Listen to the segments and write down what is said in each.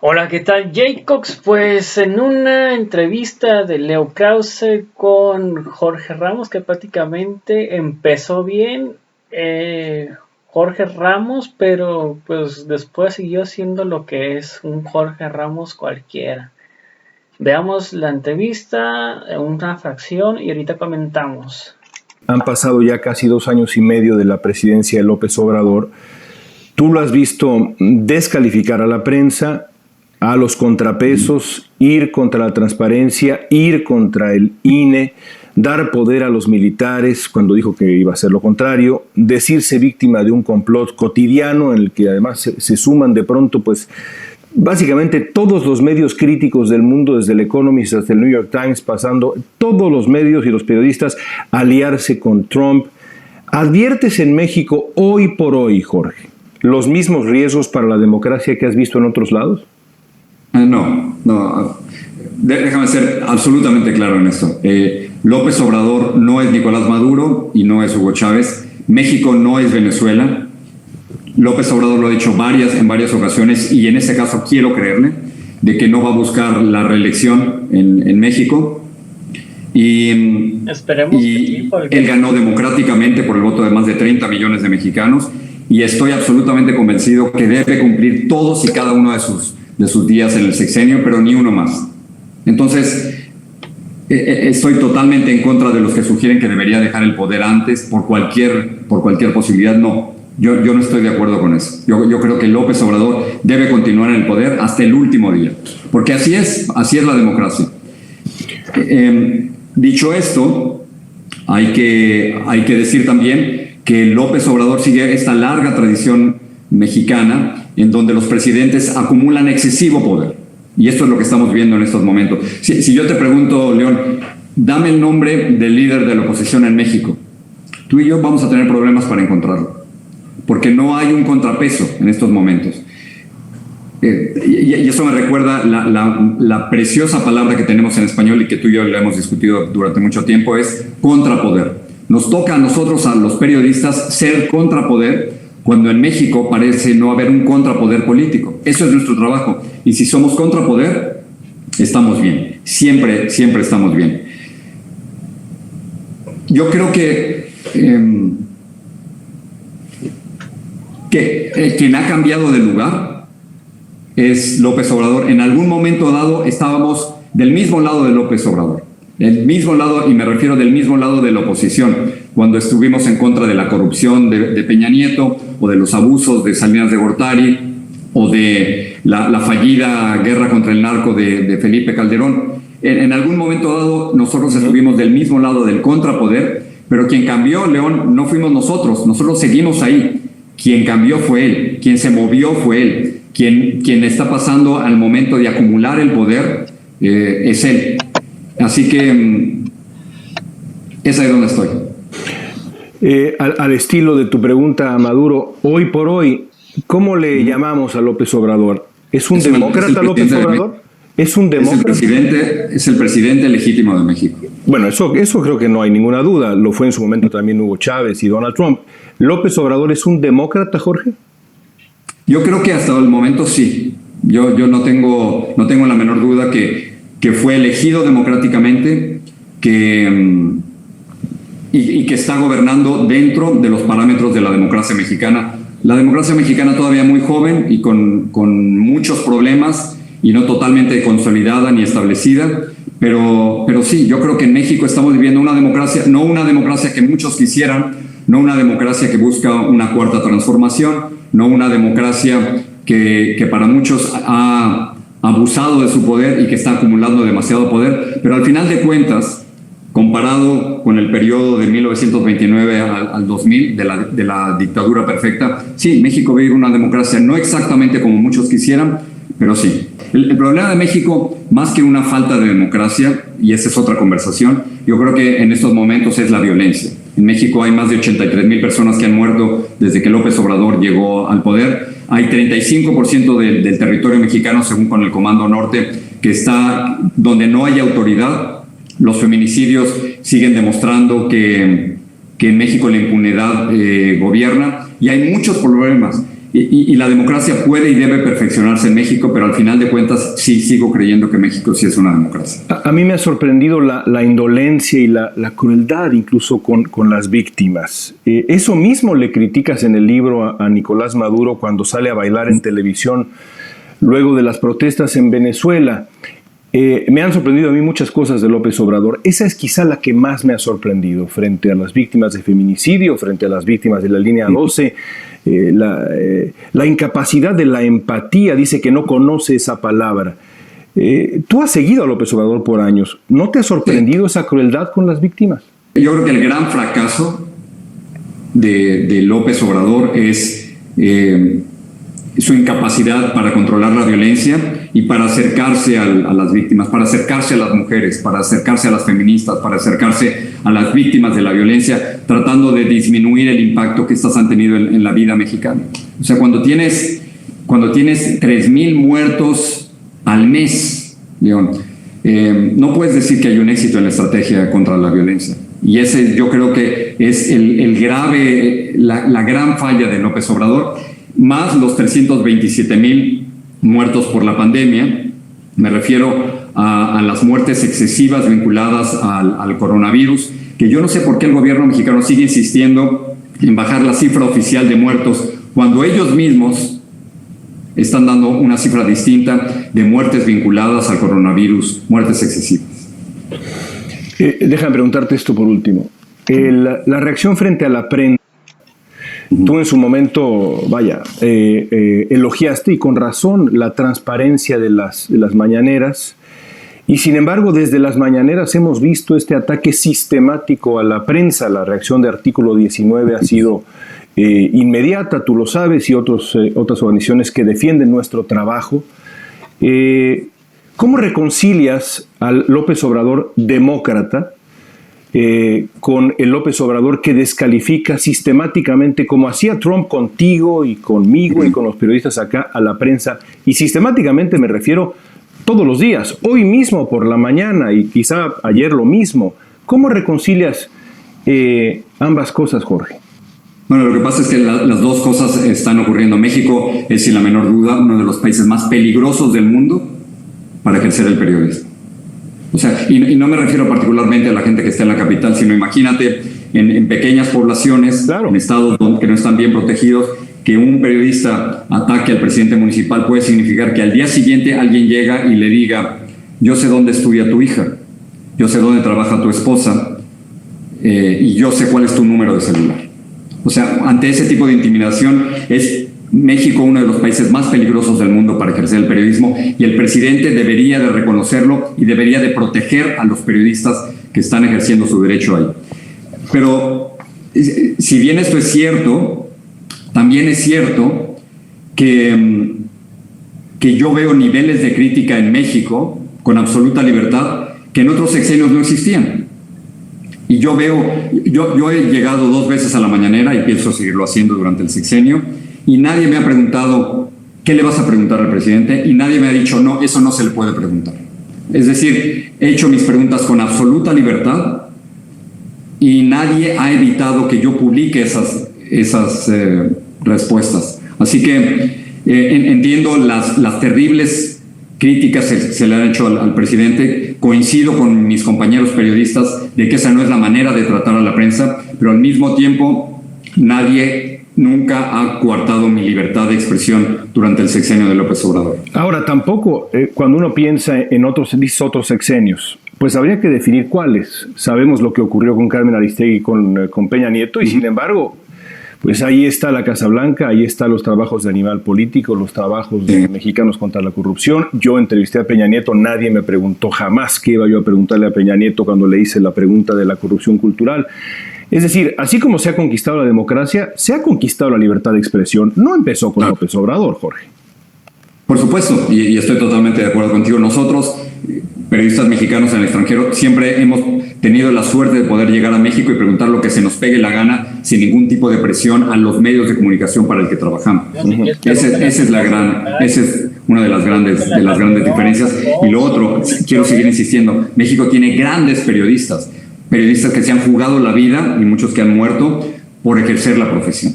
Hola, ¿qué tal, Jacobs? Pues en una entrevista de Leo Krause con Jorge Ramos, que prácticamente empezó bien Jorge Ramos, pero pues después siguió siendo lo que es un Jorge Ramos cualquiera. Veamos la entrevista en una fracción y ahorita comentamos. Han pasado ya casi 2 años y medio de la presidencia de López Obrador. Tú lo has visto descalificar a la prensa, a los contrapesos, ir contra la transparencia, ir contra el INE, dar poder a los militares cuando dijo que iba a hacer lo contrario, decirse víctima de un complot cotidiano en el que además se suman de pronto pues básicamente todos los medios críticos del mundo, desde el Economist hasta el New York Times, pasando todos los medios y los periodistas a aliarse con Trump. ¿Adviertes en México hoy por hoy, Jorge, los mismos riesgos para la democracia que has visto en otros lados? No. Déjame ser absolutamente claro en esto. López Obrador no es Nicolás Maduro y no es Hugo Chávez. México no es Venezuela. López Obrador lo ha dicho en varias ocasiones y en este caso quiero creerle de que no va a buscar la reelección en México. Esperemos que sí, él ganó democráticamente por el voto de más de 30 millones de mexicanos y estoy absolutamente convencido que debe cumplir todos y cada uno de sus días en el sexenio, pero ni uno más. Entonces, estoy totalmente en contra de los que sugieren que debería dejar el poder antes por cualquier posibilidad. No, yo no estoy de acuerdo con eso. Yo creo que López Obrador debe continuar en el poder hasta el último día, porque así es la democracia. Dicho esto, hay que decir también que López Obrador sigue esta larga tradición mexicana en donde los presidentes acumulan excesivo poder. Y esto es lo que estamos viendo en estos momentos. Si yo te pregunto, León, dame el nombre del líder de la oposición en México, tú y yo vamos a tener problemas para encontrarlo, porque no hay un contrapeso en estos momentos. Y eso me recuerda la preciosa palabra que tenemos en español y que tú y yo la hemos discutido durante mucho tiempo, es contrapoder. Nos toca a nosotros, a los periodistas, ser contrapoder, cuando en México parece no haber un contrapoder político. Eso es nuestro trabajo. Y si somos contrapoder, estamos bien. Siempre estamos bien. Yo creo que quien ha cambiado de lugar es López Obrador. En algún momento dado estábamos del mismo lado de López Obrador. Del mismo lado, y me refiero del mismo lado de la oposición, cuando estuvimos en contra de la corrupción de Peña Nieto, o de los abusos de Salinas de Gortari, o de la fallida guerra contra el narco de Felipe Calderón. En algún momento dado nosotros estuvimos del mismo lado del contrapoder, pero quien cambió, León, no fuimos nosotros seguimos ahí. Quien cambió fue él, quien se movió fue él, quien está pasando al momento de acumular el poder es él. Así que es ahí donde estoy. Al estilo de tu pregunta a Maduro, hoy por hoy, ¿cómo le llamamos a López Obrador? ¿Es un demócrata López Obrador? ¿Es un demócrata? Es el presidente legítimo de México. Bueno, eso creo que no hay ninguna duda. Lo fue en su momento también Hugo Chávez y Donald Trump. ¿López Obrador es un demócrata, Jorge? Yo creo que hasta el momento sí. Yo no tengo la menor duda que fue elegido democráticamente, y que está gobernando dentro de los parámetros de la democracia mexicana. La democracia mexicana todavía muy joven y con muchos problemas y no totalmente consolidada ni establecida, pero sí, yo creo que en México estamos viviendo una democracia, no una democracia que muchos quisieran, no una democracia que busca una cuarta transformación, no una democracia que para muchos ha abusado de su poder y que está acumulando demasiado poder, pero al final de cuentas, comparado con el periodo de 1929 al 2000, de la dictadura perfecta, sí, México vive una democracia no exactamente como muchos quisieran, pero sí. El problema de México, más que una falta de democracia, y esa es otra conversación, yo creo que en estos momentos es la violencia. En México hay más de 83,000 personas que han muerto desde que López Obrador llegó al poder. Hay 35% del territorio mexicano, según con el Comando Norte, que está donde no hay autoridad. Los feminicidios siguen demostrando que en México la impunidad gobierna, y hay muchos problemas. y la democracia puede y debe perfeccionarse en México, pero al final de cuentas sí sigo creyendo que México sí es una democracia. A mí me ha sorprendido la indolencia y la crueldad incluso con las víctimas. Eso mismo le criticas en el libro a Nicolás Maduro cuando sale a bailar en televisión luego de las protestas en Venezuela. Me han sorprendido a mí muchas cosas de López Obrador. Esa es quizá la que más me ha sorprendido frente a las víctimas de feminicidio, frente a las víctimas de la línea 12. La incapacidad de la empatía, dice que no conoce esa palabra. Tú has seguido a López Obrador por años. ¿No te ha sorprendido esa crueldad con las víctimas? Yo creo que el gran fracaso de López Obrador es su incapacidad para controlar la violencia y para acercarse a las víctimas, para acercarse a las mujeres, para acercarse a las feministas, para acercarse a las víctimas de la violencia, tratando de disminuir el impacto que estas han tenido en la vida mexicana. O sea, cuando tienes 3,000 muertos al mes, León, no puedes decir que hay un éxito en la estrategia contra la violencia. Y ese yo creo que es la gran falla de López Obrador, más los 327,000 muertos por la pandemia. Me refiero a las muertes excesivas vinculadas al coronavirus, que yo no sé por qué el gobierno mexicano sigue insistiendo en bajar la cifra oficial de muertos, cuando ellos mismos están dando una cifra distinta de muertes vinculadas al coronavirus, muertes excesivas. Déjame preguntarte esto por último. La reacción frente a la prensa. Tú en su momento, elogiaste y con razón la transparencia de las mañaneras, y sin embargo desde las mañaneras hemos visto este ataque sistemático a la prensa. La reacción de Artículo 19 ha sido inmediata, tú lo sabes, y otras organizaciones que defienden nuestro trabajo. ¿Cómo reconcilias al López Obrador demócrata con el López Obrador que descalifica sistemáticamente, como hacía Trump contigo y conmigo y con los periodistas acá, a la prensa? Y sistemáticamente me refiero todos los días, hoy mismo por la mañana y quizá ayer lo mismo. ¿Cómo reconcilias ambas cosas, Jorge? Bueno, lo que pasa es que las dos cosas están ocurriendo. México es, sin la menor duda, uno de los países más peligrosos del mundo para ejercer el periodismo. O sea, y no me refiero particularmente a la gente que está en la capital, sino imagínate en pequeñas poblaciones, claro, en estados que no están bien protegidos, que un periodista ataque al presidente municipal puede significar que al día siguiente alguien llega y le diga: yo sé dónde estudia tu hija, yo sé dónde trabaja tu esposa, y yo sé cuál es tu número de celular. O sea, ante ese tipo de intimidación es México uno de los países más peligrosos del mundo para ejercer el periodismo, y el presidente debería de reconocerlo y debería de proteger a los periodistas que están ejerciendo su derecho ahí. Pero si bien esto es cierto, también es cierto que yo veo niveles de crítica en México con absoluta libertad que en otros sexenios no existían. Y yo he llegado 2 veces a la mañanera y pienso seguirlo haciendo durante el sexenio, y nadie me ha preguntado ¿qué le vas a preguntar al presidente? Y nadie me ha dicho no, eso no se le puede preguntar. Es decir, he hecho mis preguntas con absoluta libertad y nadie ha evitado que yo publique esas respuestas. Así que entiendo las terribles críticas que se le han hecho al presidente. Coincido con mis compañeros periodistas de que esa no es la manera de tratar a la prensa, pero al mismo tiempo nadie nunca ha coartado mi libertad de expresión durante el sexenio de López Obrador. Ahora, tampoco, cuando uno piensa en otros sexenios, pues habría que definir cuáles. Sabemos lo que ocurrió con Carmen Aristegui, con Peña Nieto, y sin embargo, pues ahí está la Casa Blanca, ahí están los trabajos de Animal Político, los trabajos de Mexicanos contra la Corrupción. Yo entrevisté a Peña Nieto, nadie me preguntó jamás qué iba yo a preguntarle a Peña Nieto cuando le hice la pregunta de la corrupción cultural. Es decir, así como se ha conquistado la democracia, se ha conquistado la libertad de expresión. No empezó con López Obrador, Jorge. Por supuesto, y estoy totalmente de acuerdo contigo. Nosotros, periodistas mexicanos en el extranjero, siempre hemos tenido la suerte de poder llegar a México y preguntar lo que se nos pegue la gana sin ningún tipo de presión a los medios de comunicación para el que trabajamos. Esa es una de las grandes diferencias. Y lo otro, quiero seguir insistiendo, México tiene grandes periodistas que se han jugado la vida y muchos que han muerto por ejercer la profesión.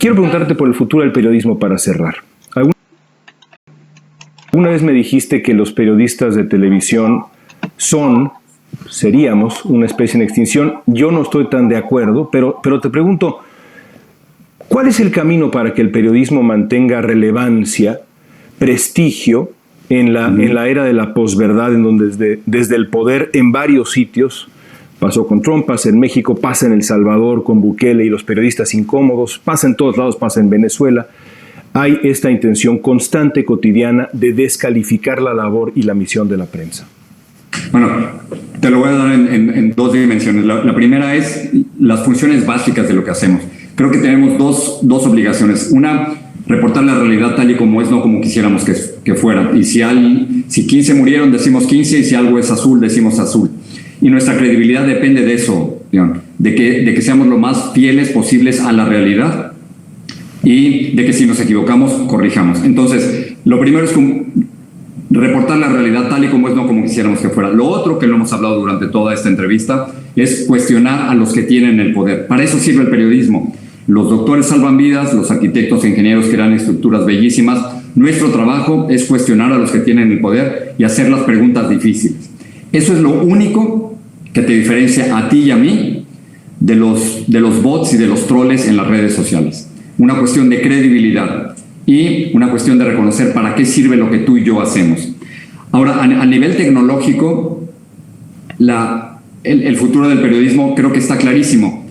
Quiero preguntarte por el futuro del periodismo para cerrar. Una vez me dijiste que los periodistas de televisión seríamos una especie en extinción. Yo no estoy tan de acuerdo, pero te pregunto, ¿cuál es el camino para que el periodismo mantenga relevancia, prestigio en la era de la posverdad, en donde desde el poder en varios sitios, pasó con Trump, pasa en México, pasa en El Salvador con Bukele y los periodistas incómodos, pasa en todos lados, pasa en Venezuela, hay esta intención constante, cotidiana, de descalificar la labor y la misión de la prensa? Bueno, te lo voy a dar en dos dimensiones. La primera es las funciones básicas de lo que hacemos. Creo que tenemos dos obligaciones. Una, reportar la realidad tal y como es, no como quisiéramos que fuera. Y si 15 murieron, decimos 15, y si algo es azul, decimos azul. Y nuestra credibilidad depende de eso, de que seamos lo más fieles posibles a la realidad y de que si nos equivocamos, corrijamos. Entonces, lo primero es reportar la realidad tal y como es, no como quisiéramos que fuera. Lo otro, que lo hemos hablado durante toda esta entrevista, es cuestionar a los que tienen el poder. Para eso sirve el periodismo. Los doctores salvan vidas, los arquitectos e ingenieros crean estructuras bellísimas. Nuestro trabajo es cuestionar a los que tienen el poder y hacer las preguntas difíciles. Eso es lo único que te diferencia a ti y a mí de los bots y de los troles en las redes sociales. Una cuestión de credibilidad y una cuestión de reconocer para qué sirve lo que tú y yo hacemos. Ahora, a nivel tecnológico, el futuro del periodismo creo que está clarísimo.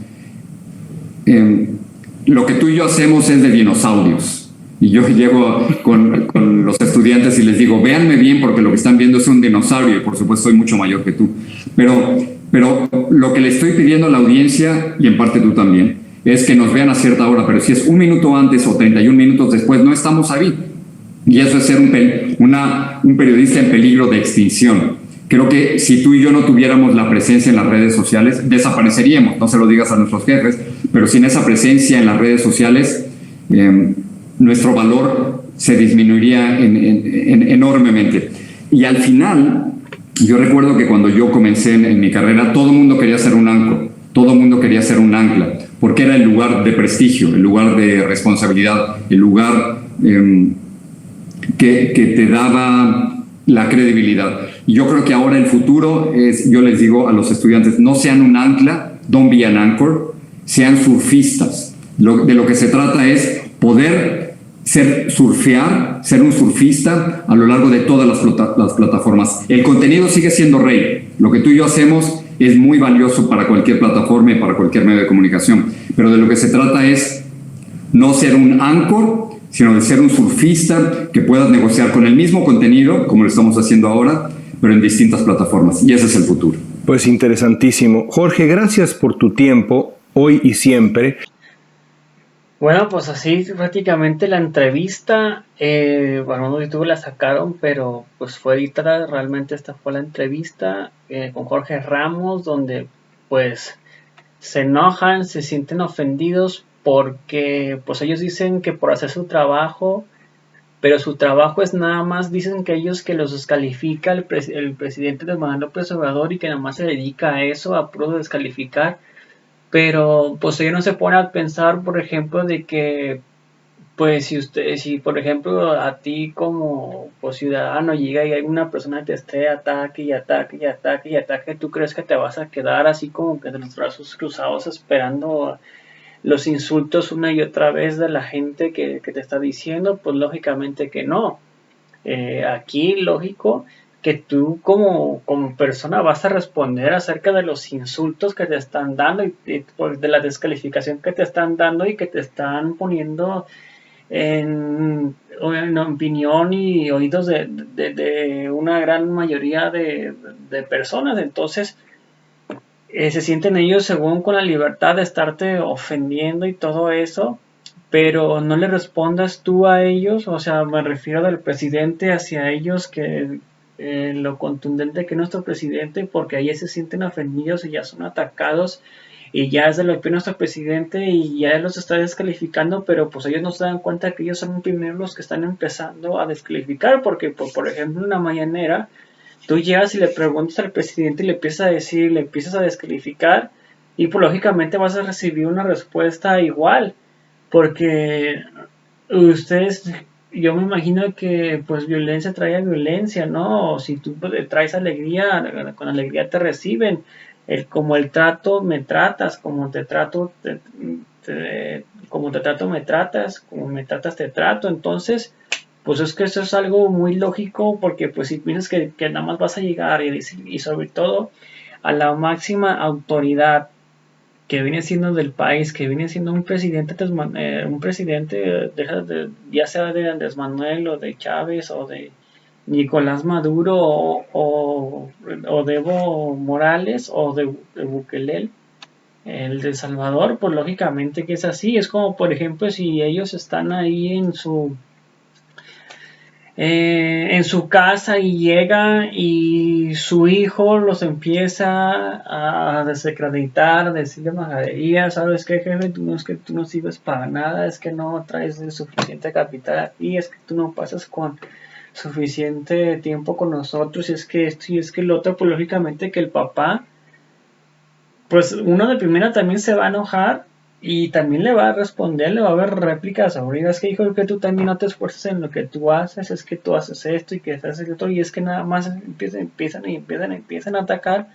Lo que tú y yo hacemos es de dinosaurios. Y yo llego con los estudiantes y les digo, véanme bien porque lo que están viendo es un dinosaurio, y por supuesto soy mucho mayor que tú. Pero lo que le estoy pidiendo a la audiencia, y en parte tú también, es que nos vean a cierta hora, pero si es un minuto antes o 31 minutos después, no estamos ahí. Y eso es ser un periodista en peligro de extinción. Creo que si tú y yo no tuviéramos la presencia en las redes sociales, desapareceríamos. No se lo digas a nuestros jefes, pero sin esa presencia en las redes sociales, nuestro valor se disminuiría enormemente. Y al final, yo recuerdo que cuando yo comencé en mi carrera, todo el mundo quería ser un anchor, todo el mundo quería ser un ancla, porque era el lugar de prestigio, el lugar de responsabilidad, el lugar que te daba la credibilidad. Y yo creo que ahora el futuro es, yo les digo a los estudiantes, no sean un ancla, don't be an anchor, sean surfistas. De lo que se trata es poder ser un surfista a lo largo de todas las plataformas. El contenido sigue siendo rey. Lo que tú y yo hacemos es muy valioso para cualquier plataforma y para cualquier medio de comunicación. Pero de lo que se trata es no ser un anchor, sino de ser un surfista que puedas negociar con el mismo contenido, como lo estamos haciendo ahora, pero en distintas plataformas. Y ese es el futuro. Pues interesantísimo. Jorge, gracias por tu tiempo, hoy y siempre. Bueno, pues así prácticamente la entrevista, bueno, no YouTube la sacaron, pero pues fue editada, realmente esta fue la entrevista con Jorge Ramos, donde pues se enojan, se sienten ofendidos porque pues ellos dicen que por hacer su trabajo, pero su trabajo es nada más, dicen que ellos que los descalifica el presidente de Manuel López Obrador y que nada más se dedica a eso, a puro descalificar. Pero pues ellos no se ponen a pensar, por ejemplo, de que pues si por ejemplo a ti como pues, ciudadano llega y hay una persona que te esté ataque y ataque y ataque y ataque, ¿tú crees que te vas a quedar así como que de los brazos cruzados esperando los insultos una y otra vez de la gente que te está diciendo? Pues lógicamente que no. Aquí lógico que tú como persona vas a responder acerca de los insultos que te están dando y pues, de la descalificación que te están dando y que te están poniendo en opinión y oídos de una gran mayoría de personas. Entonces se sienten ellos según con la libertad de estarte ofendiendo y todo eso, pero no le respondas tú a ellos, o sea, me refiero del presidente hacia ellos, que lo contundente que es nuestro presidente, porque ahí se sienten ofendidos y ya son atacados y ya es de lo que nuestro presidente y ya los está descalificando, pero pues ellos no se dan cuenta que ellos son primero los que están empezando a descalificar, porque por ejemplo en la mañanera tú llegas y le preguntas al presidente y le empiezas a decir, le empiezas a descalificar y pues lógicamente vas a recibir una respuesta igual. porque ustedes, yo me imagino que pues violencia trae violencia, ¿no? O si tú pues, traes alegría, con alegría te reciben. Como el trato me tratas, como te trato, como te trato me tratas, como me tratas te trato. Entonces, pues es que eso es algo muy lógico, porque pues si piensas que nada más vas a llegar y sobre todo a la máxima autoridad que viene siendo del país, que viene siendo un presidente ya sea de Andrés Manuel o de Chávez o de Nicolás Maduro o de Evo Morales o de Bukele, el de Salvador, pues lógicamente que es así. Es como, por ejemplo, si ellos están ahí en su casa y llega y su hijo los empieza a desacreditar, a decirle majadería, ¿sabes qué, jefe? Tú no, es que tú no sirves para nada, es que no traes el suficiente capital aquí, es que tú no pasas con suficiente tiempo con nosotros, y es que esto y es que el otro, pues lógicamente que el papá, pues uno de primera también se va a enojar y también le va a responder, le va a haber réplicas ahorita. Es que hijo, que tú también no te esfuerzas en lo que tú haces, es que tú haces esto y que haces esto, y es que nada más empiezan a atacar,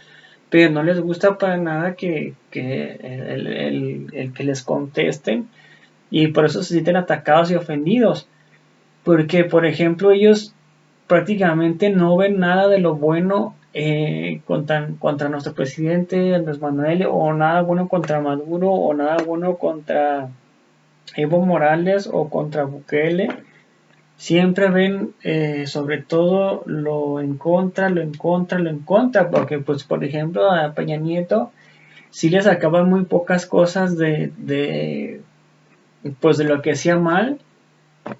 pero no les gusta para nada que el que les contesten, y por eso se sienten atacados y ofendidos, porque por ejemplo ellos prácticamente no ven nada de lo bueno contra nuestro presidente Andrés Manuel, o nada bueno contra Maduro, o nada bueno contra Evo Morales o contra Bukele. Siempre ven sobre todo lo en contra, lo en contra, lo en contra, porque pues por ejemplo a Peña Nieto sí le sacaban muy pocas cosas pues de lo que hacía mal,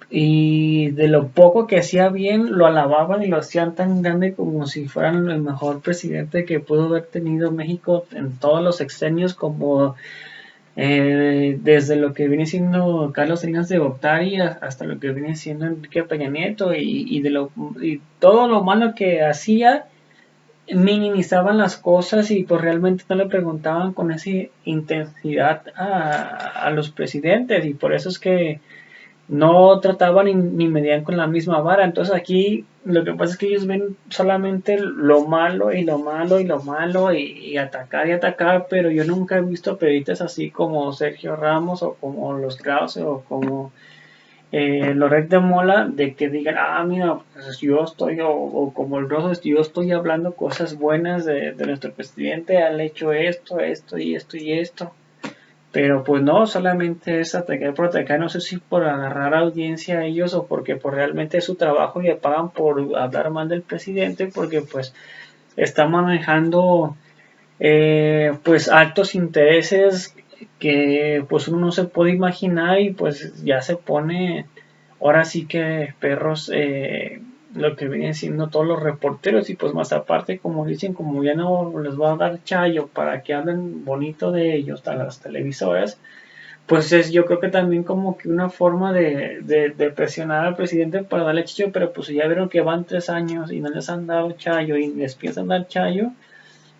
y de lo poco que hacía bien lo alababan y lo hacían tan grande como si fueran el mejor presidente que pudo haber tenido México en todos los sexenios, como desde lo que viene siendo Carlos Salinas de Gortari hasta lo que viene siendo Enrique Peña Nieto, y todo lo malo que hacía, minimizaban las cosas y pues realmente no le preguntaban con esa intensidad a los presidentes, y por eso es que no trataban ni medían con la misma vara. Entonces aquí lo que pasa es que ellos ven solamente lo malo y lo malo y lo malo, y atacar y atacar, pero yo nunca he visto periodistas así como Sergio Ramos o como los Krause o como Loret de Mola, de que digan, ah, mira, pues yo estoy, o como el Rojo, yo estoy hablando cosas buenas de nuestro presidente, han hecho esto, esto y esto y esto. Pero pues no, solamente es atacar por atacar, no sé si por agarrar audiencia a ellos o porque pues realmente es su trabajo y le pagan por hablar mal del presidente, porque pues está manejando pues altos intereses que pues uno no se puede imaginar, y pues ya se pone ahora sí que perros, lo que vienen siendo todos los reporteros, y pues más aparte, como dicen, como ya no les va a dar chayo para que hablen bonito de ellos a las televisoras, pues es, yo creo que también como que una forma de presionar al presidente para darle chayo, pero pues ya vieron que van 3 años y no les han dado chayo y les piensan dar chayo,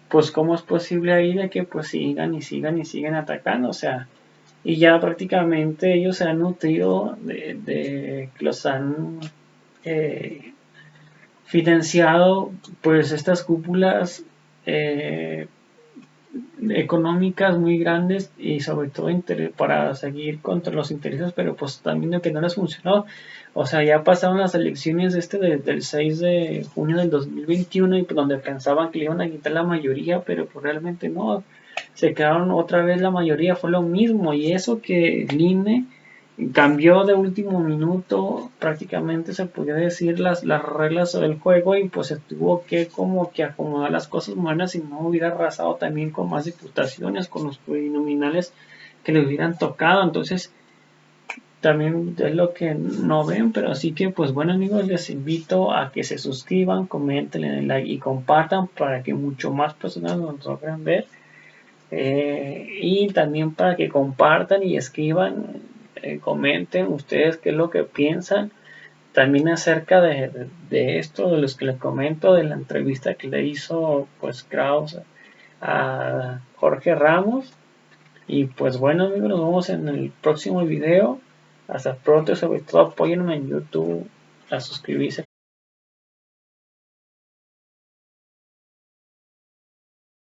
pues cómo es posible ahí de que pues sigan y sigan y siguen atacando, o sea, y ya prácticamente ellos se han nutrido de que los han eh, financiado pues estas cúpulas eh, económicas muy grandes, y sobre todo para seguir contra los intereses, pero pues también lo que no les funcionó. O sea, ya pasaron las elecciones del 6 de junio del 2021, y pues donde pensaban que le iban a quitar la mayoría, pero pues realmente no, se quedaron otra vez la mayoría, fue lo mismo. Y eso que el INE cambió de último minuto, prácticamente se podía decir las reglas del juego, y pues se tuvo que como que acomodar las cosas buenas, y no hubiera arrasado también con más diputaciones, con los plurinominales que le hubieran tocado. Entonces también es lo que no ven, pero así que pues bueno amigos, les invito a que se suscriban, comenten y compartan para que mucho más personas nos logren ver, y también para que compartan y escriban, comenten ustedes qué es lo que piensan también acerca de esto, de los que les comento, de la entrevista que le hizo pues Krause a Jorge Ramos. Y pues bueno, amigos, nos vemos en el próximo video. Hasta pronto, sobre todo apóyenme en YouTube, a suscribirse.